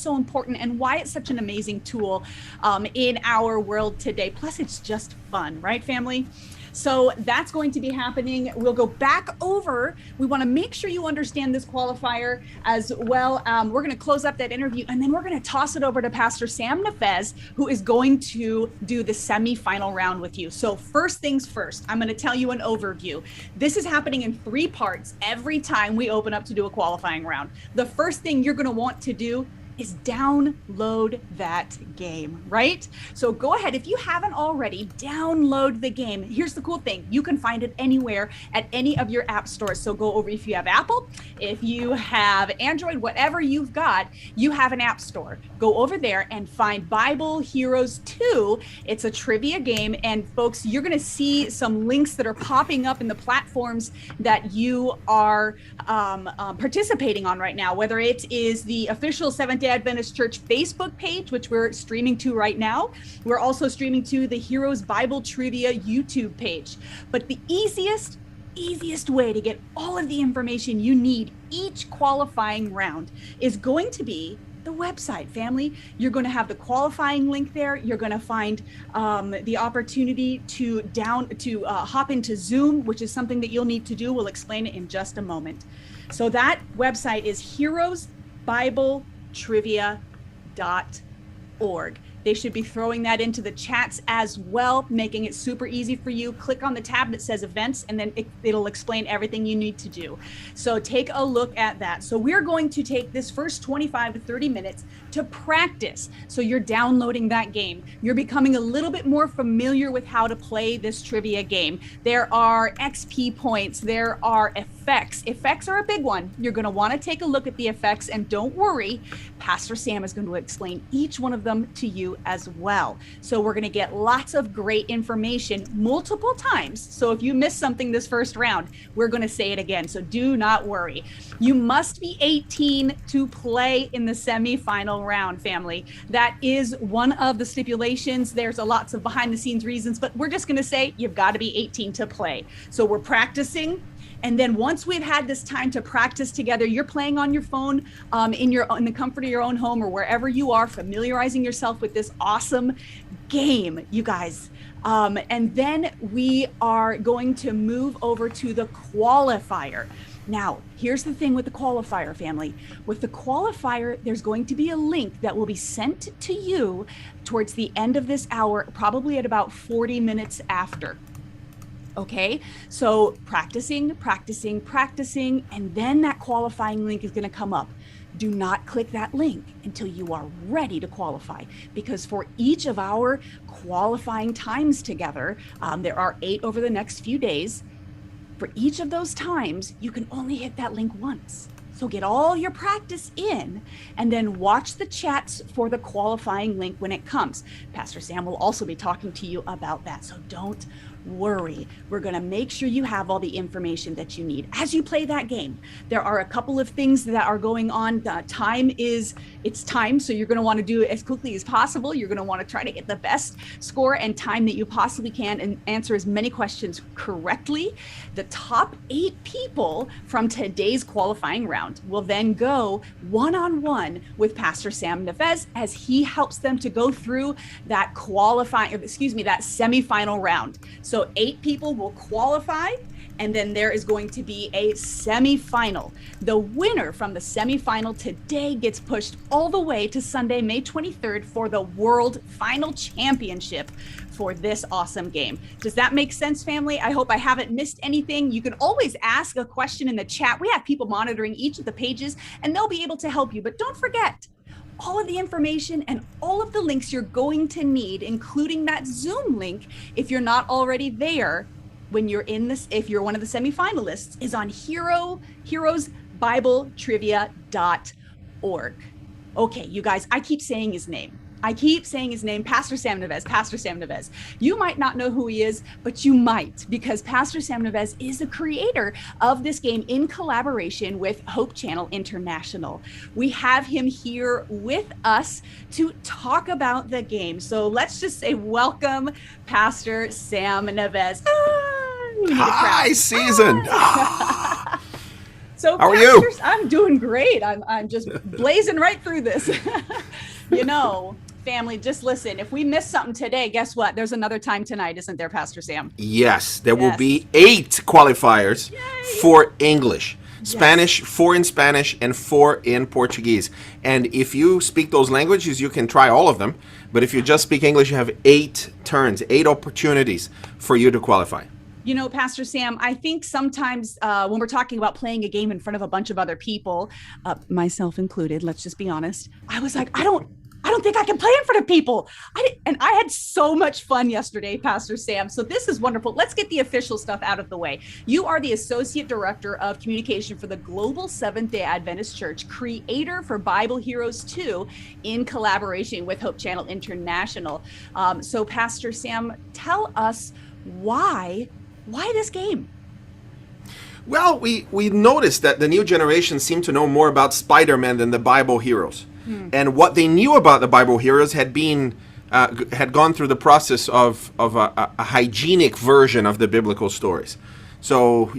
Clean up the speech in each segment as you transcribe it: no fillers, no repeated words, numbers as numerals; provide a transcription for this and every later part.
so important and why it's such an amazing tool in our world today. Plus, it's just fun, right, family? So that's going to be happening. We'll go back over. We want to make sure you understand this qualifier as well. We're going to close up that interview, and then we're going to toss it over to Pastor Sam Nefez, who is going to do the semifinal round with you. So first things first, I'm going to tell you an overview. This is happening in 3 parts every time we open up to do a qualifying round. The first thing you're going to want to do is download that game, right? So go ahead, if you haven't already, download the game. Here's the cool thing. You can find it anywhere at any of your app stores. So go over, if you have Apple, if you have Android, whatever you've got, you have an app store. Go over there and find Bible Heroes 2. It's a trivia game. And folks, you're gonna see some links that are popping up in the platforms that you are participating on right now, whether it is the official Seventh-day Adventist Church Facebook page, which we're streaming to right now. We're also streaming to the Heroes Bible Trivia YouTube page. But the easiest way to get all of the information you need each qualifying round is going to be the website, family. You're going to have the qualifying link there. You're going to find the opportunity to hop into Zoom, which is something that you'll need to do. We'll explain it in just a moment. So that website is heroesbibletrivia.org. They should be throwing that into the chats as well, making it super easy for you. Click on the tab that says events, and then it'll explain everything you need to do. So take a look at that. So we're going to take this first 25 to 30 minutes to practice. So you're downloading that game. You're becoming a little bit more familiar with how to play this trivia game. There are XP points. There are effects. Effects are a big one. You're going to want to take a look at the effects, and don't worry, Pastor Sam is going to explain each one of them to you as well. So we're going to get lots of great information multiple times. So if you missed something this first round, we're going to say it again. So do not worry. You must be 18 to play in the semifinal round, family. That is one of the stipulations. There's lots of behind the scenes reasons, but we're just going to say you've got to be 18 to play. So we're practicing. And then once we've had this time to practice together, you're playing on your phone in the comfort of your own home or wherever you are, familiarizing yourself with this awesome game, you guys. And then we are going to move over to the qualifier. Now, here's the thing with the qualifier, family. With the qualifier, there's going to be a link that will be sent to you towards the end of this hour, probably at about 40 minutes after. Okay, so practicing, and then that qualifying link is going to come up. Do not click that link until you are ready to qualify, because for each of our qualifying times together, there are 8 over the next few days. For each of those times, you can only hit that link once. So get all your practice in and then watch the chats for the qualifying link when it comes. Pastor Sam will also be talking to you about that. So don't worry. We're going to make sure you have all the information that you need as you play that game. There are a couple of things that are going on. It's time. So you're going to want to do it as quickly as possible. You're going to want to try to get the best score and time that you possibly can and answer as many questions correctly. The top 8 people from today's qualifying round will then go one-on-one with Pastor Sam Nefez as he helps them to go through that semifinal round. So 8 people will qualify, and then there is going to be a semifinal. The winner from the semifinal today gets pushed all the way to Sunday, May 23rd for the World Final Championship for this awesome game. Does that make sense, family? I hope I haven't missed anything. You can always ask a question in the chat. We have people monitoring each of the pages, and they'll be able to help you. But don't forget, all of the information and all of the links you're going to need, including that Zoom link, if you're not already there, when you're in this, if you're one of the semifinalists, is on heroesbibletrivia.org. Okay, you guys, I keep saying his name, Pastor Sam Nefez. You might not know who he is, but you might, because Pastor Sam Nefez is the creator of this game in collaboration with Hope Channel International. We have him here with us to talk about the game. So let's just say welcome, Pastor Sam Nefez. Hi, season. So, How are you? pastors, I'm doing great. I'm just blazing right through this. you know, family, just listen. If we miss something today, guess what? There's another time tonight, isn't there, Pastor Sam? Yes, there will Yes. be 8 qualifiers Yay. for English. Yes. Spanish, 4 in Spanish, and 4 in Portuguese. And if you speak those languages, you can try all of them. But if you just speak English, you have 8 turns, 8 opportunities for you to qualify. Pastor Sam, I think sometimes when we're talking about playing a game in front of a bunch of other people, myself included, let's just be honest, I was like, I don't think I can play in front of people. And I had so much fun yesterday, Pastor Sam. So this is wonderful. Let's get the official stuff out of the way. You are the Associate Director of Communication for the Global Seventh-day Adventist Church, creator for Bible Heroes 2 in collaboration with Hope Channel International. So Pastor Sam, tell us why this game? Well, we noticed that the new generation seemed to know more about Spider-Man than the Bible heroes. And what they knew about the Bible heroes had gone through the process of a hygienic version of the biblical stories. So,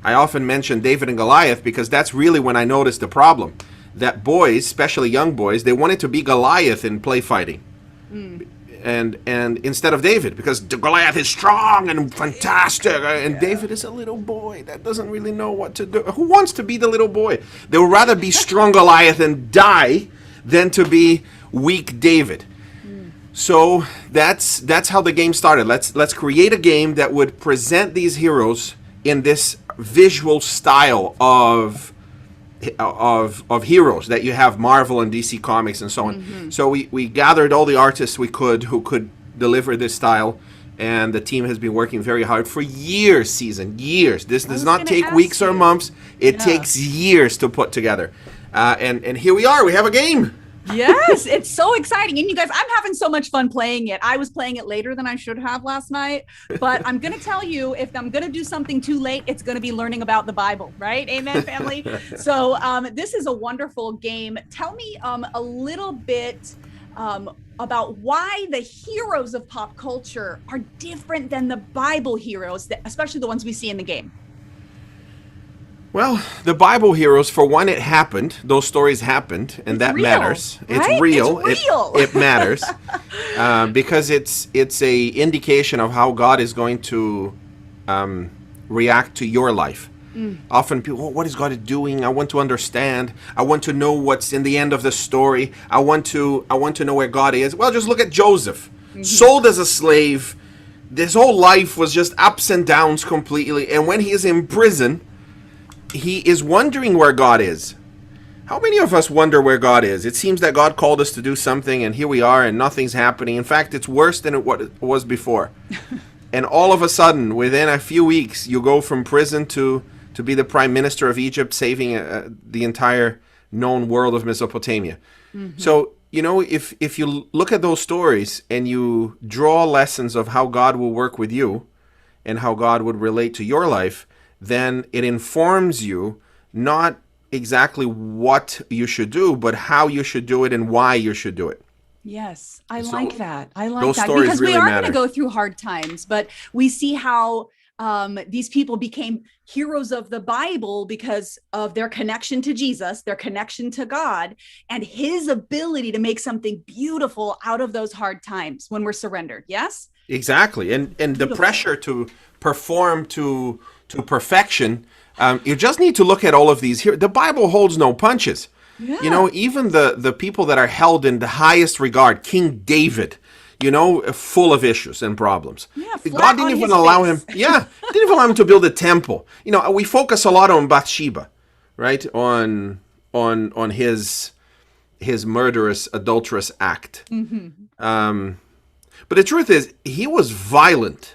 I often mention David and Goliath because that's really when I noticed the problem. That boys, especially young boys, they wanted to be Goliath in play fighting. And instead of David, because Goliath is strong and fantastic, and David is a little boy that doesn't really know what to do. Who wants to be the little boy? They would rather be strong Goliath and die than to be weak David. So that's how the game started. Let's create a game that would present these heroes in this visual style of heroes that you have Marvel and DC Comics and so on. So we gathered all the artists we could who could deliver this style, and the team has been working very hard for years. Years. This does not take weeks or months. It takes years to put together. And here we are. We have a game. Yes, it's so exciting. And you guys, I'm having so much fun playing it. I was playing it later than I should have last night, but I'm going to tell you, if I'm going to do something too late, it's going to be learning about the Bible, right? Amen, family. So this is a wonderful game. Tell me a little bit about why the heroes of pop culture are different than the Bible heroes, especially the ones we see in the game. Well, the Bible heroes, for one, it happened. Those stories happened, and that matters. Right? It's real. It's real. It matters because it's a indication of how God is going to react to your life. Often people, what is God doing? I want to understand. I want to know what's in the end of the story. I want to know where God is. Well, just look at Joseph, sold as a slave. His whole life was just ups and downs completely, and when he is in prison, he is wondering where God is. How many of us wonder where God is? It seems that God called us to do something, and here we are, and nothing's happening. In fact, it's worse than what it was before. And all of a sudden, within a few weeks, you go from prison to be the prime minister of Egypt, saving the entire known world of Mesopotamia. So, if you look at those stories and you draw lessons of how God will work with you and how God would relate to your life, then it informs you not exactly what you should do, but how you should do it and why you should do it. Yes, I like that. I like those that stories because really we are matter. going to go through hard times, but we see how these people became heroes of the Bible because of their connection to Jesus, their connection to God, and his ability to make something beautiful out of those hard times when we're surrendered. Yes? Exactly. And the pressure to perform to perfection, you just need to look at all of these here. The Bible holds no punches. Yeah. Even the people that are held in the highest regard, King David, full of issues and problems. Yeah, God didn't even allow him. Yeah, didn't even allow him to build a temple. We focus a lot on Bathsheba, right? On his murderous, adulterous act. But the truth is, he was violent.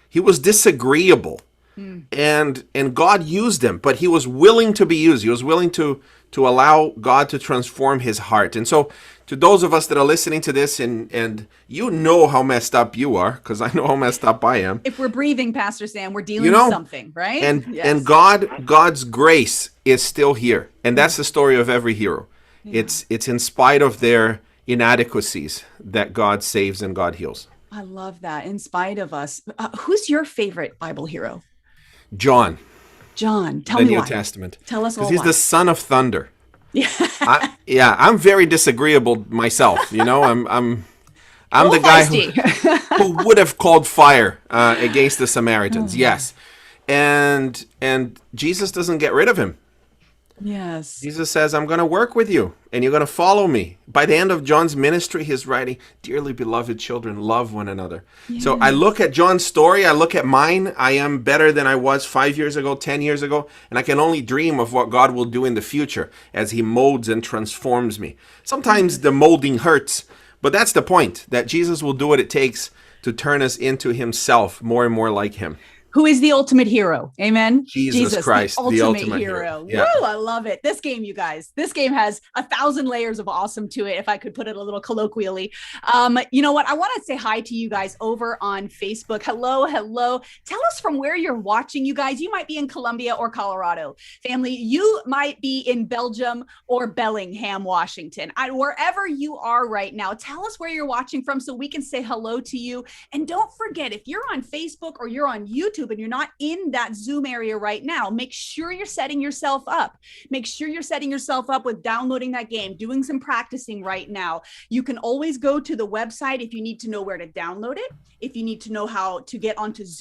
He was disagreeable. And God used him, but he was willing to be used. He was willing to allow God to transform his heart. And so to those of us that are listening to this and you know how messed up you are, because I know how messed up I am. If we're breathing, Pastor Sam, we're dealing with something, right? And God's grace is still here. And that's the story of every hero. Yeah. It's in spite of their inadequacies that God saves and God heals. I love that. In spite of us. Who's your favorite Bible hero? John. John, tell the me New why. Testament. Tell us Because all he's why. the son of thunder. Yeah. I'm very disagreeable myself. A I'm the little guy feisty. who would have called fire against the Samaritans. Yes, and Jesus doesn't get rid of him. Yes. Jesus says, I'm going to work with you and you're going to follow me. By the end of John's ministry, he's writing, dearly beloved children, love one another. So I Yes. look at John's story, I look at mine. I am better than I was 5 years ago, 10 years ago, and I can only dream of what God will do in the future as he molds and transforms me. Sometimes the molding hurts, but that's the point, that Jesus will do what it takes to turn us into himself, more and more like him. Who is the ultimate hero? Amen. Jesus Christ, the ultimate hero. hero. Yeah. Woo, I love it. This game, you guys, this game has 1,000 layers of awesome to it, if I could put it a little colloquially. You know what? I want to say hi to you guys over on Facebook. Hello, hello. Tell us from where you're watching, you guys. You might be in Colombia or Colorado. Family, you might be in Belgium or Bellingham, Washington. Wherever you are right now, tell us where you're watching from so we can say hello to you. And don't forget, if you're on Facebook or you're on YouTube, and you're not in that Zoom area right now, make sure you're setting yourself up. Make sure you're setting yourself up with downloading that game, doing some practicing right now. You can always go to the website if you need to know where to download it, if you need to know how to get onto Zoom.